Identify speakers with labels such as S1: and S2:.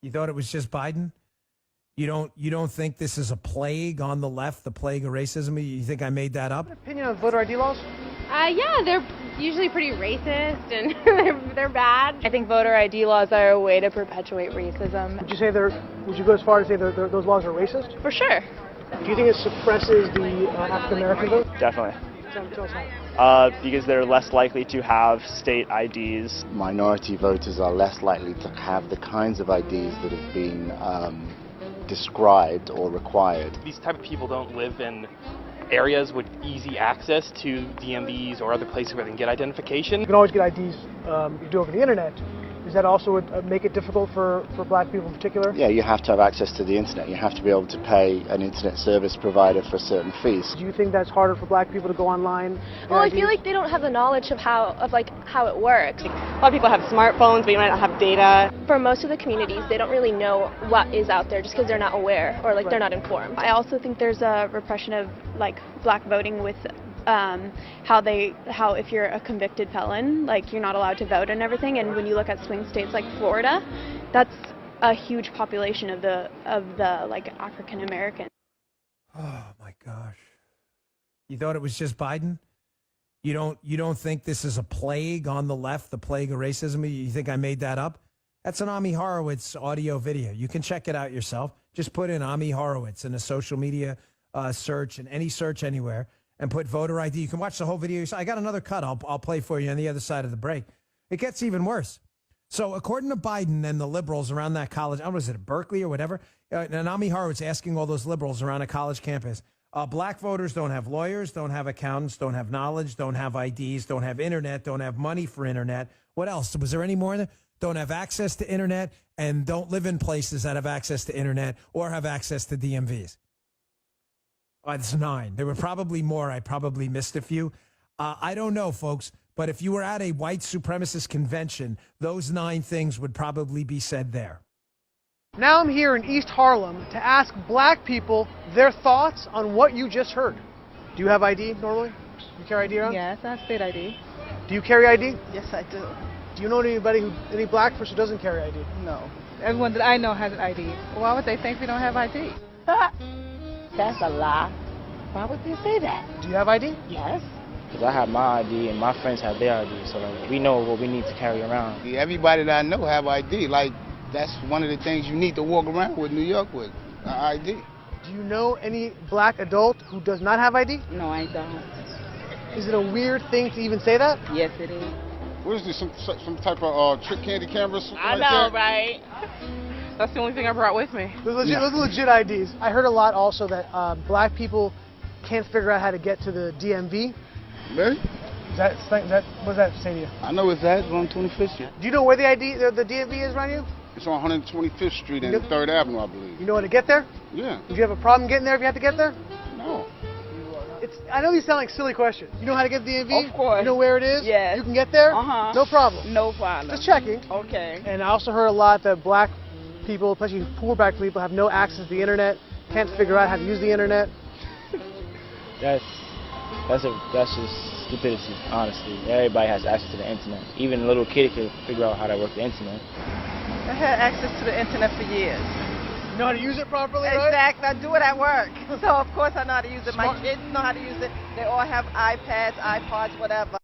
S1: You thought it was just Biden? You don't think this is a plague on the left, the plague of racism? You think I made that up?
S2: Opinion on voter ID laws?
S3: Yeah, they're usually pretty racist and they're bad.
S4: I think voter ID laws are a way to perpetuate racism.
S2: Would you go as far to say those laws are racist?
S4: For sure.
S2: Do you think it suppresses the African American vote?
S5: Definitely.
S2: Tell us how.
S5: Because they're less likely to have state IDs.
S6: Minority voters are less likely to have the kinds of IDs that have been described or required.
S7: These type of people don't live in areas with easy access to DMVs or other places where they can get identification.
S2: You can always get IDs you do over the internet. Does that also make it difficult for black people in particular?
S6: Yeah, you have to have access to the internet. You have to be able to pay an internet service provider for certain fees.
S2: Do you think that's harder for black people to go online?
S4: Well, I feel like they don't have the knowledge of how it works. A lot of people have smartphones, but you might not have data. For most of the communities, they don't really know what is out there just because they're not aware or they're not informed. I also think there's a repression of black voting with how if you're a convicted felon, you're not allowed to vote and everything. And when you look at swing states like Florida, that's a huge population of the African American.
S1: Oh my gosh. You thought it was just Biden? You don't think this is a plague on the left, the plague of racism? You think I made that up? That's an Ami Horowitz audio video. You can check it out yourself. Just put in Ami Horowitz in a social media search and any search anywhere and put voter ID. You can watch the whole video. I got another cut I'll play for you on the other side of the break. It gets even worse. So according to Biden and the liberals around that college, was it Berkeley or whatever? And Ami Horowitz asking all those liberals around a college campus, black voters don't have lawyers, don't have accountants, don't have knowledge, don't have IDs, don't have internet, don't have money for internet. What else? Was there any more in there? Don't have access to internet and don't live in places that have access to internet or have access to DMVs. That's 9. There were probably more. I probably missed a few. I don't know, folks, but if you were at a white supremacist convention, those 9 things would probably be said there.
S2: Now I'm here in East Harlem to ask black people their thoughts on what you just heard. Do you have ID normally? You carry ID around?
S8: Yes, I have state ID.
S2: Do you carry ID?
S8: Yes, I do.
S2: Do you know any black person who doesn't carry ID?
S8: No. Everyone that I know has an ID. Why would they think we don't have ID?
S9: That's a lie. Why would they say that?
S2: Do you have ID?
S9: Yes.
S10: Because I have my ID and my friends have their ID, so we know what we need to carry around.
S11: Everybody that I know have ID. That's one of the things you need to walk around with New York with, ID.
S2: Do you know any black adult who does not have ID?
S9: No, I don't.
S2: Is it a weird thing to even say that?
S9: Yes, it is.
S11: What is this, some type of trick candy camera?
S9: I know, right?
S8: That's the only thing I brought with me.
S2: Those are legit IDs. I heard a lot also that black people can't figure out how to get to the DMV.
S11: Really?
S2: What does that say to you?
S11: I know it's that, on 25th Street.
S2: Do you know where the DMV is around you?
S11: It's on 125th Street and 3rd Avenue, I believe.
S2: You know how to get there?
S11: Yeah.
S2: Would you have a problem getting there if you had to get there?
S11: No.
S2: I know these sound like silly questions. You know how to get to the DMV?
S9: Of course.
S2: You know where it is?
S9: Yes.
S2: You can get there?
S9: Uh-huh.
S2: No problem.
S9: No problem.
S2: Just checking.
S9: Okay.
S2: And I also heard a lot that black people, especially poor black people, have no access to the internet, can't figure out how to use the internet.
S10: That's just stupidity, honestly. Everybody has access to the internet. Even a little kid can figure out how to work the internet.
S8: I had access to the internet for years.
S2: You know how to use it properly, right?
S8: Exactly. I do it at work. So, of course, I know how to use it. My kids know how to use it. They all have iPads, iPods, whatever.